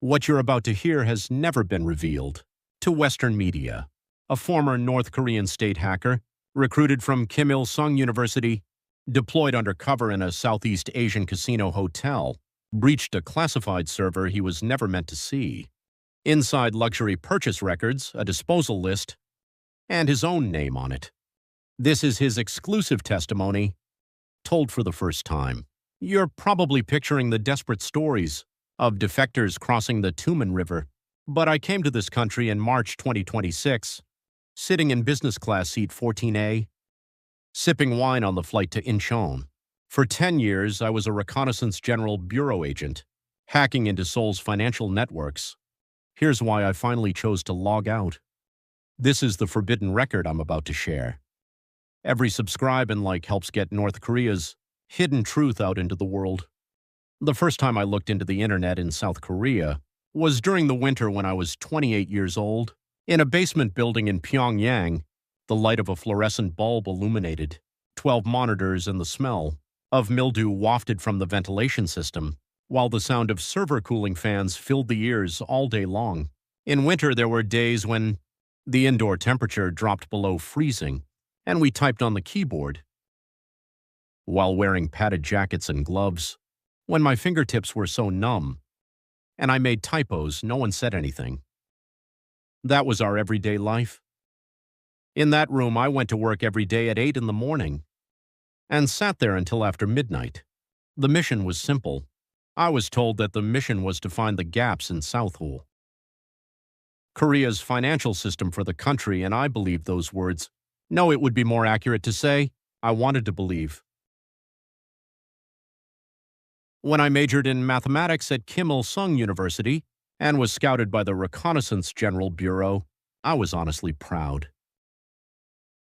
What you're about to hear has never been revealed to Western media. A former North Korean state hacker, recruited from Kim Il-sung University, deployed undercover in a Southeast Asian casino hotel, breached a classified server he was never meant to see. Inside luxury purchase records, a disposal list, and his own name on it. This is his exclusive testimony, told for the first time. You're probably picturing the desperate stories of defectors crossing the Tumen River, but I came to this country in March 2026, sitting in business class seat 14A, sipping wine on the flight to Incheon. For 10 years, I was a reconnaissance general bureau agent, hacking into Seoul's financial networks. Here's why I finally chose to log out. This is the forbidden record I'm about to share. Every subscribe and like helps get North Korea's hidden truth out into the world. The first time I looked into the internet in South Korea was during the winter when I was 28 years old. In a basement building in Pyongyang, the light of a fluorescent bulb illuminated, 12 monitors and the smell of mildew wafted from the ventilation system, while the sound of server cooling fans filled the ears all day long. In winter, there were days when the indoor temperature dropped below freezing, and we typed on the keyboard while wearing padded jackets and gloves. When my fingertips were so numb and I made typos, no one said anything. That was our everyday life. In that room, I went to work every day at 8 in the morning and sat there until after midnight. The mission was simple. I was told that the mission was to find the gaps in South Seoul, Korea's financial system for the country, and I believed those words. No, it would be more accurate to say, I wanted to believe. When I majored in mathematics at Kim Il-sung University and was scouted by the Reconnaissance General Bureau, I was honestly proud.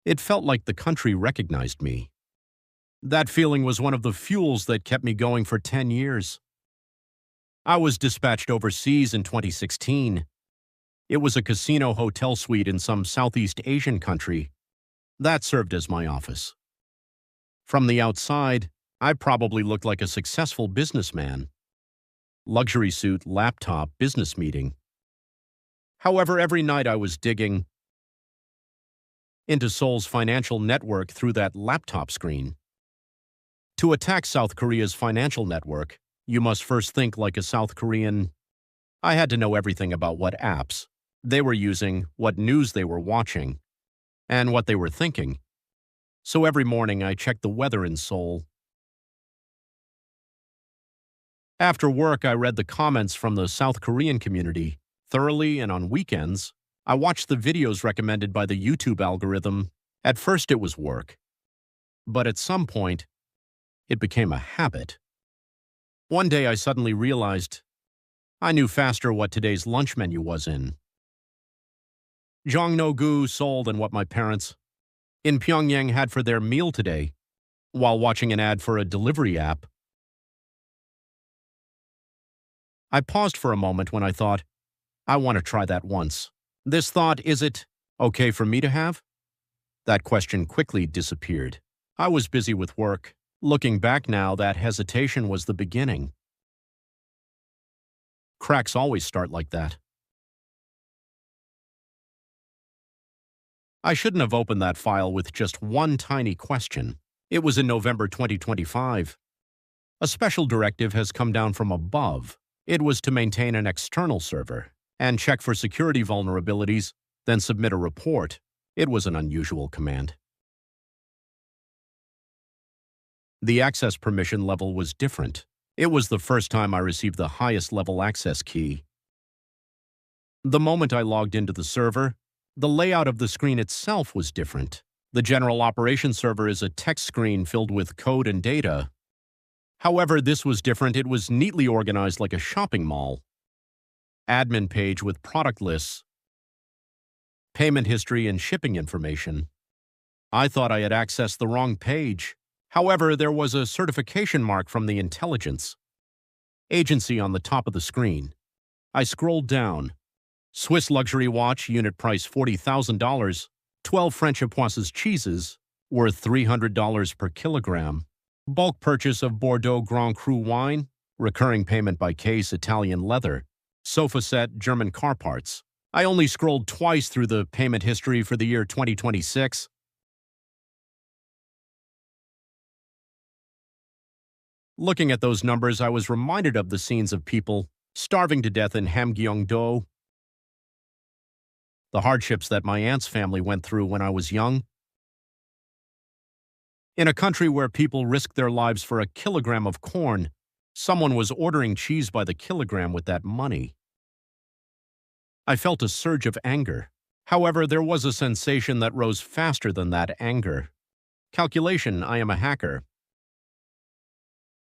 It felt like the country recognized me. That feeling was one of the fuels that kept me going for 10 years. I was dispatched overseas in 2016. It was a casino hotel suite in some Southeast Asian country. That served as my office. From the outside, I probably looked like a successful businessman. Luxury suit, laptop, business meeting. However, every night I was digging into Seoul's financial network through that laptop screen. To attack South Korea's financial network, you must first think like a South Korean. I had to know everything about what apps they were using, what news they were watching, and what they were thinking. So every morning I checked the weather in Seoul. After work, I read the comments from the South Korean community thoroughly, and on weekends, I watched the videos recommended by the YouTube algorithm. At first it was work, but at some point, it became a habit. One day I suddenly realized I knew faster what today's lunch menu was in Jongno-gu, Seoul than what my parents in Pyongyang had for their meal today while watching an ad for a delivery app. I paused for a moment when I thought, I want to try that once. This thought, is it okay for me to have? That question quickly disappeared. I was busy with work. Looking back now, that hesitation was the beginning. Cracks always start like that. I shouldn't have opened that file with just one tiny question. It was in November 2025. A special directive has come down from above. It was to maintain an external server and check for security vulnerabilities, then submit a report. It was an unusual command. The access permission level was different. It was the first time I received the highest level access key. The moment I logged into the server, the layout of the screen itself was different. The general operations server is a text screen filled with code and data. However, this was different. It was neatly organized like a shopping mall. Admin page with product lists, payment history, and shipping information. I thought I had accessed the wrong page. However, there was a certification mark from the intelligence agency on the top of the screen. I scrolled down. Swiss luxury watch, unit price $40,000, 12 French Epoisses cheeses, worth $300 per kilogram. Bulk purchase of Bordeaux Grand Cru wine, recurring payment by case, Italian leather, sofa set, German car parts. I only scrolled twice through the payment history for the year 2026. Looking at those numbers, I was reminded of the scenes of people starving to death in Hamgyeong-do, the hardships that my aunt's family went through when I was young. In a country where people risked their lives for a kilogram of corn, someone was ordering cheese by the kilogram with that money. I felt a surge of anger. However, there was a sensation that rose faster than that anger. Calculation, I am a hacker.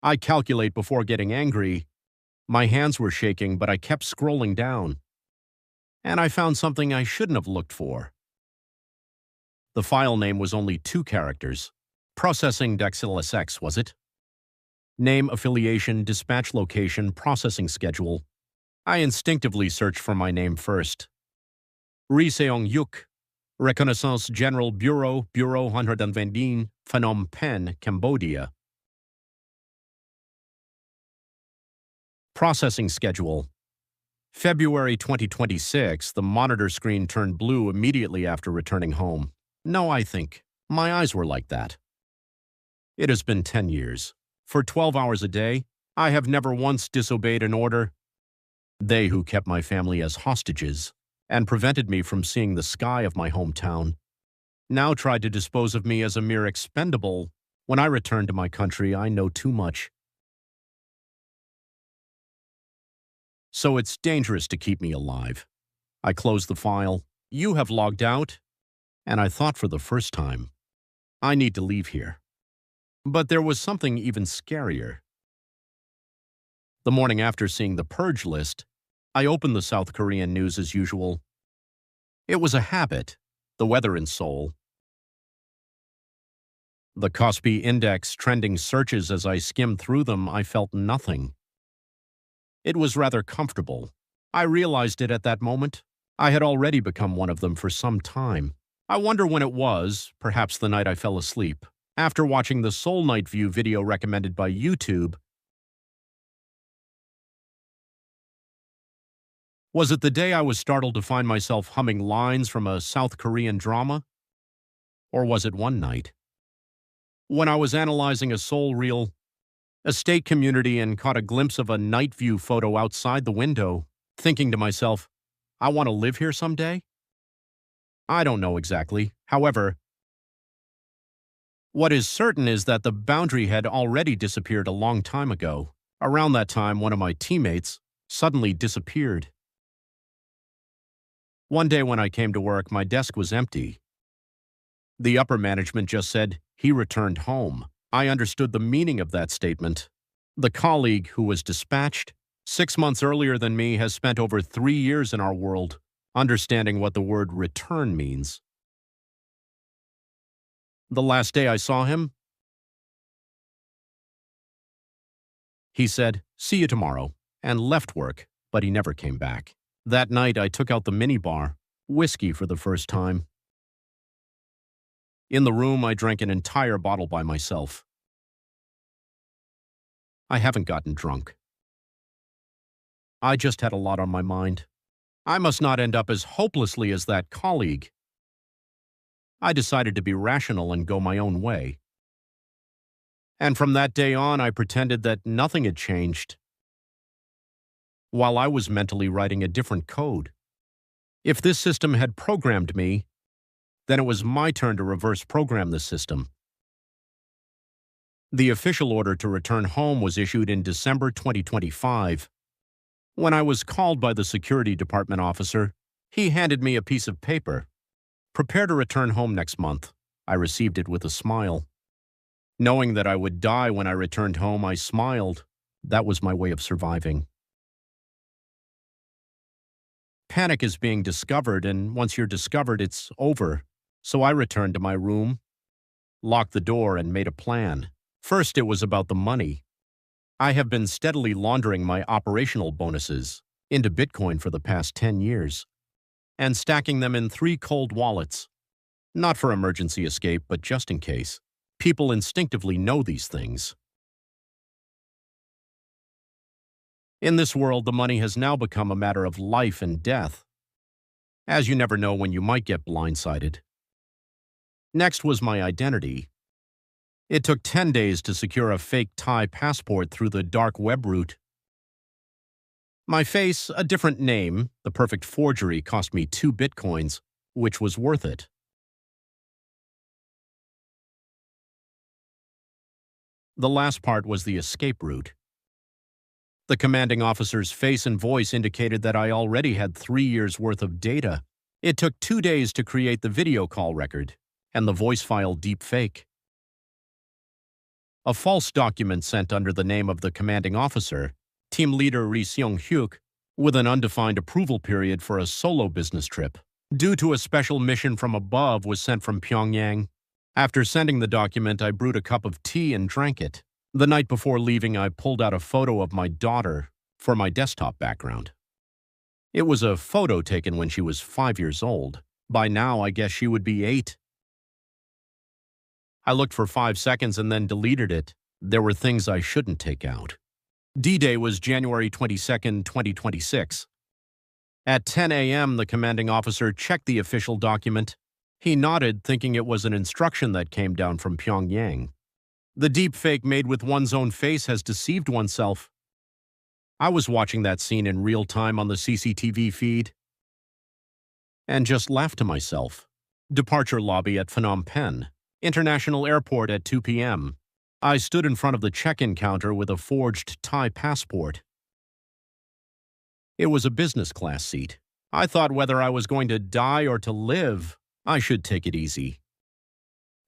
I calculate before getting angry. My hands were shaking, but I kept scrolling down. And I found something I shouldn't have looked for. The file name was only 2 characters. Processing DexLSX, was it? Name, affiliation, dispatch location, processing schedule. I instinctively searched for my name first. Ri Seong-yuk, Reconnaissance General Bureau, Bureau 120, Phnom Penh, Cambodia. Processing schedule. February 2026, the monitor screen turned blue immediately after returning home. No, I think. My eyes were like that. It has been 10 years. For 12 hours a day, I have never once disobeyed an order. They who kept my family as hostages and prevented me from seeing the sky of my hometown now tried to dispose of me as a mere expendable. When I return to my country, I know too much. So it's dangerous to keep me alive. I closed the file. You have logged out. And I thought for the first time, I need to leave here. But there was something even scarier. The morning after seeing the purge list, I opened the South Korean news as usual. It was a habit, the weather in Seoul. The Kospi Index trending searches. As I skimmed through them, I felt nothing. It was rather comfortable. I realized it at that moment. I had already become one of them for some time. I wonder when it was, perhaps the night I fell asleep, after watching the Seoul Night View video recommended by YouTube. Was it the day I was startled to find myself humming lines from a South Korean drama? Or was it one night, when I was analyzing a Seoul reel, estate community, and caught a glimpse of a night view photo outside the window, thinking to myself, I want to live here someday? I don't know exactly. However, what is certain is that the boundary had already disappeared a long time ago. Around that time, one of my teammates suddenly disappeared. One day when I came to work, my desk was empty. The upper management just said he returned home. I understood the meaning of that statement. The colleague who was dispatched 6 months earlier than me has spent over 3 years in our world, understanding what the word return means. The last day I saw him, he said, "See you tomorrow," and left work, but he never came back. That night I took out the minibar, whiskey for the first time. In the room, I drank an entire bottle by myself. I haven't gotten drunk. I just had a lot on my mind. I must not end up as hopelessly as that colleague. I decided to be rational and go my own way. And from that day on, I pretended that nothing had changed, while I was mentally writing a different code. If this system had programmed me, then it was my turn to reverse program the system. The official order to return home was issued in December 2025. When I was called by the security department officer, he handed me a piece of paper. Prepare to return home next month. I received it with a smile. Knowing that I would die when I returned home, I smiled. That was my way of surviving. Panic is being discovered, and once you're discovered, it's over. So I returned to my room, locked the door, and made a plan. First, it was about the money. I have been steadily laundering my operational bonuses into Bitcoin for the past 10 years and stacking them in 3 cold wallets. Not for emergency escape, but just in case. People instinctively know these things. In this world, the money has now become a matter of life and death, as you never know when you might get blindsided. Next was my identity. It took 10 days to secure a fake Thai passport through the dark web route. My face, a different name, the perfect forgery, cost me 2 bitcoins, which was worth it. The last part was the escape route. The commanding officer's face and voice indicated that I already had 3 years' worth of data. It took 2 days to create the video call record and the voice file deepfake. A false document sent under the name of the commanding officer, team leader Ri Seong-hyuk, with an undefined approval period for a solo business trip, due to a special mission from above, was sent from Pyongyang. After sending the document, I brewed a cup of tea and drank it. The night before leaving, I pulled out a photo of my daughter for my desktop background. It was a photo taken when she was 5 years old. By now, I guess she would be 8. I looked for 5 seconds and then deleted it. There were things I shouldn't take out. D-Day was January 22, 2026. At 10 a.m., the commanding officer checked the official document. He nodded, thinking it was an instruction that came down from Pyongyang. The deepfake made with one's own face has deceived oneself. I was watching that scene in real time on the CCTV feed and just laughed to myself. Departure lobby at Phnom Penh International Airport at 2 p.m. I stood in front of the check-in counter with a forged Thai passport. It was a business class seat. I thought whether I was going to die or to live, I should take it easy.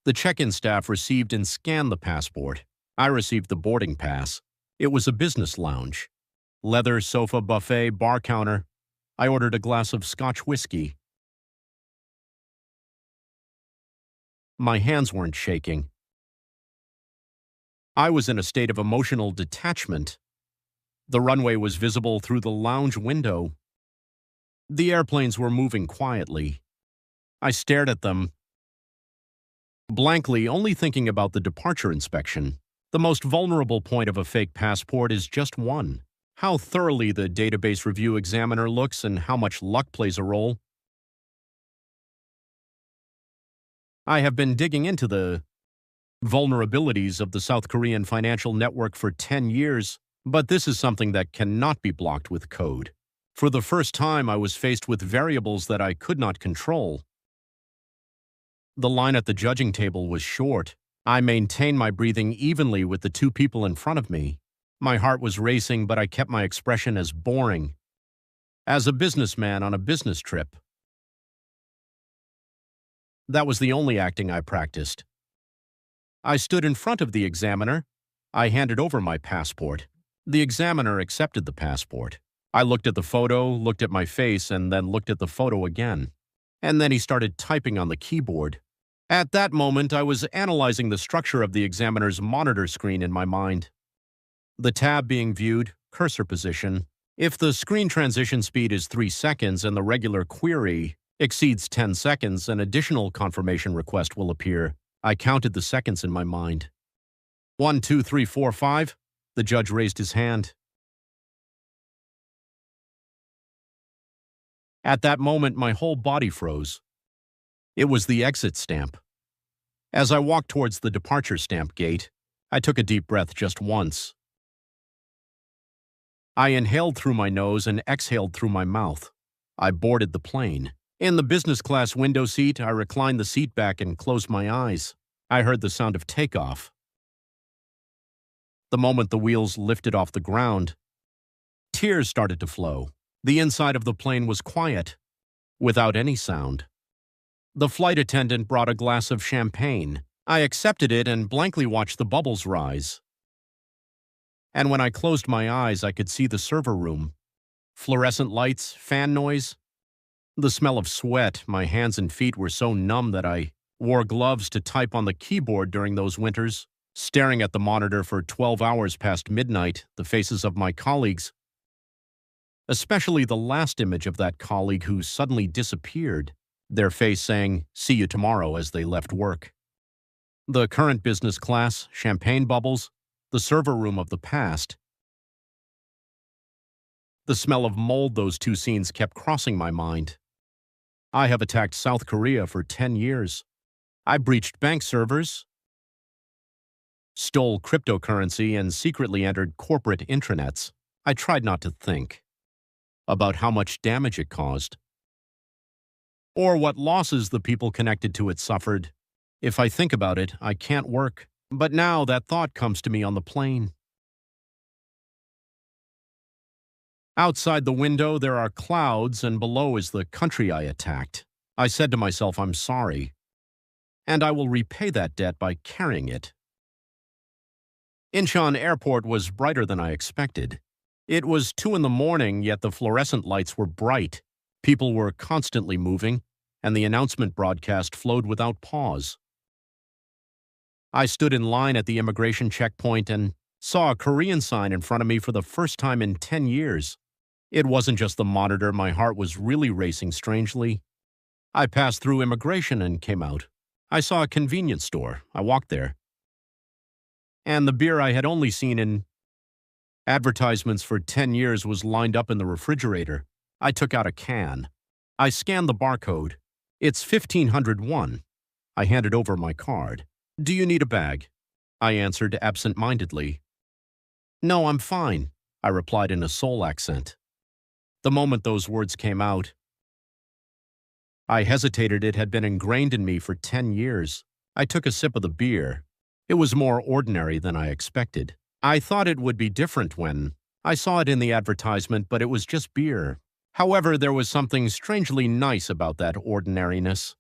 The check-in staff received and scanned the passport. I received the boarding pass. It was a business lounge. Leather, sofa, buffet, bar counter. I ordered a glass of Scotch whiskey. My hands weren't shaking. I was in a state of emotional detachment. The runway was visible through the lounge window. The airplanes were moving quietly. I stared at them, blankly, only thinking about the departure inspection. The most vulnerable point of a fake passport is just one: how thoroughly the database review examiner looks and how much luck plays a role. I have been digging into the vulnerabilities of the South Korean financial network for 10 years, but this is something that cannot be blocked with code. For the first time, I was faced with variables that I could not control. The line at the judging table was short. I maintained my breathing evenly with the 2 people in front of me. My heart was racing, but I kept my expression as boring as a businessman on a business trip. That was the only acting I practiced. I stood in front of the examiner. I handed over my passport. The examiner accepted the passport. I looked at the photo, looked at my face, and then looked at the photo again. And then he started typing on the keyboard. At that moment, I was analyzing the structure of the examiner's monitor screen in my mind. The tab being viewed, cursor position. If the screen transition speed is 3 seconds and the regular query exceeds 10 seconds, an additional confirmation request will appear. I counted the seconds in my mind. 1, 2, 3, 4, 5. The judge raised his hand. At that moment, my whole body froze. It was the exit stamp. As I walked towards the departure stamp gate, I took a deep breath just once. I inhaled through my nose and exhaled through my mouth. I boarded the plane. In the business class window seat, I reclined the seat back and closed my eyes. I heard the sound of takeoff. The moment the wheels lifted off the ground, tears started to flow. The inside of the plane was quiet, without any sound. The flight attendant brought a glass of champagne. I accepted it and blankly watched the bubbles rise. And when I closed my eyes, I could see the server room. Fluorescent lights, fan noise. The smell of sweat. My hands and feet were so numb that I wore gloves to type on the keyboard during those winters. Staring at the monitor for 12 hours past midnight, the faces of my colleagues, especially the last image of that colleague who suddenly disappeared, their face saying, "See you tomorrow," as they left work. The current business class, champagne bubbles, the server room of the past. The smell of mold those two scenes kept crossing my mind. I have attacked South Korea for 10 years. I breached bank servers, stole cryptocurrency, and secretly entered corporate intranets. I tried not to think about how much damage it caused, or what losses the people connected to it suffered. If I think about it, I can't work. But now that thought comes to me on the plane. Outside the window, there are clouds, and below is the country I attacked. I said to myself, I'm sorry, and I will repay that debt by carrying it. Incheon Airport was brighter than I expected. It was 2 in the morning, yet the fluorescent lights were bright. People were constantly moving, and the announcement broadcast flowed without pause. I stood in line at the immigration checkpoint and saw a Korean sign in front of me for the first time in 10 years. It wasn't just the monitor, my heart was really racing strangely. I passed through immigration and came out. I saw a convenience store. I walked there. And the beer I had only seen in advertisements for 10 years was lined up in the refrigerator. I took out a can. I scanned the barcode. It's 1501. I handed over my card. Do you need a bag? I answered absent-mindedly. No, I'm fine, I replied in a Seoul accent. The moment those words came out, I hesitated. It had been ingrained in me for 10 years. I took a sip of the beer. It was more ordinary than I expected. I thought it would be different when I saw it in the advertisement, but it was just beer. However, there was something strangely nice about that ordinariness.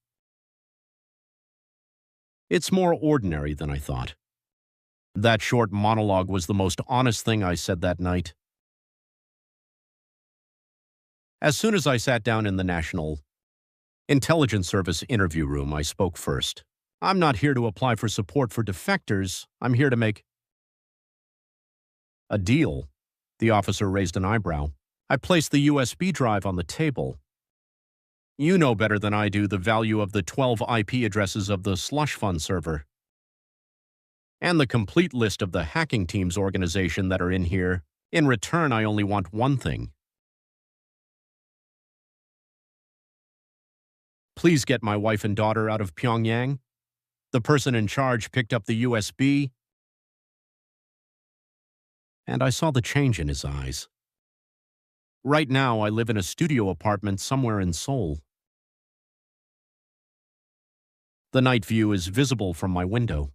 It's more ordinary than I thought. That short monologue was the most honest thing I said that night. As soon as I sat down in the National Intelligence Service interview room, I spoke first. I'm not here to apply for support for defectors. I'm here to make a deal. The officer raised an eyebrow. I placed the USB drive on the table. You know better than I do the value of the 12 IP addresses of the slush fund server and the complete list of the hacking team's organization that are in here. In return, I only want one thing. Please get my wife and daughter out of Pyongyang. The person in charge picked up the USB, and I saw the change in his eyes. Right now, I live in a studio apartment somewhere in Seoul. The night view is visible from my window.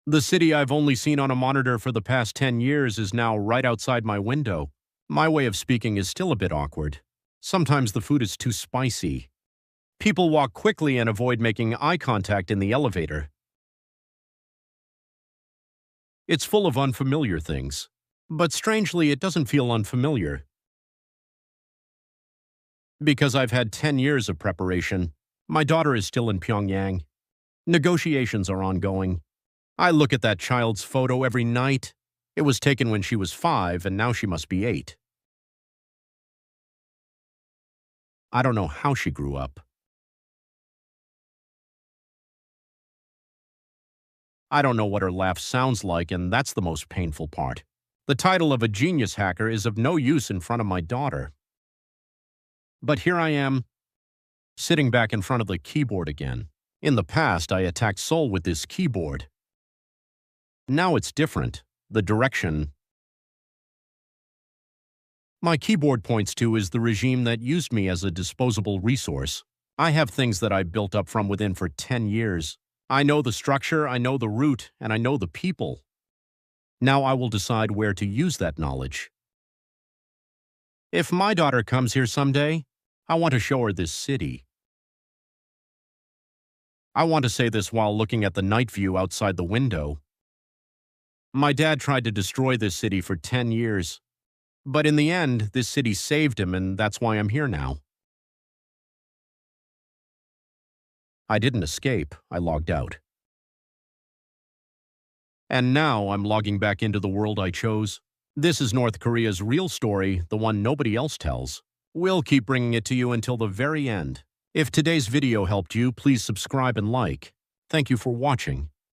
The city I've only seen on a monitor for the past 10 years is now right outside my window. My way of speaking is still a bit awkward. Sometimes the food is too spicy. People walk quickly and avoid making eye contact in the elevator. It's full of unfamiliar things. But strangely, it doesn't feel unfamiliar. Because I've had 10 years of preparation. My daughter is still in Pyongyang. Negotiations are ongoing. I look at that child's photo every night. It was taken when she was 5, and now she must be 8. I don't know how she grew up. I don't know what her laugh sounds like, and that's the most painful part. The title of a genius hacker is of no use in front of my daughter. But here I am, sitting back in front of the keyboard again. In the past, I attacked Seoul with this keyboard. Now it's different. The direction my keyboard points to is the regime that used me as a disposable resource. I have things that I built up from within for 10 years. I know the structure, I know the route, and I know the people. Now I will decide where to use that knowledge. If my daughter comes here someday, I want to show her this city. I want to say this while looking at the night view outside the window. My dad tried to destroy this city for 10 years. But in the end, this city saved him, and that's why I'm here now. I didn't escape. I logged out. And now I'm logging back into the world I chose. This is North Korea's real story, the one nobody else tells. We'll keep bringing it to you until the very end. If today's video helped you, please subscribe and like. Thank you for watching.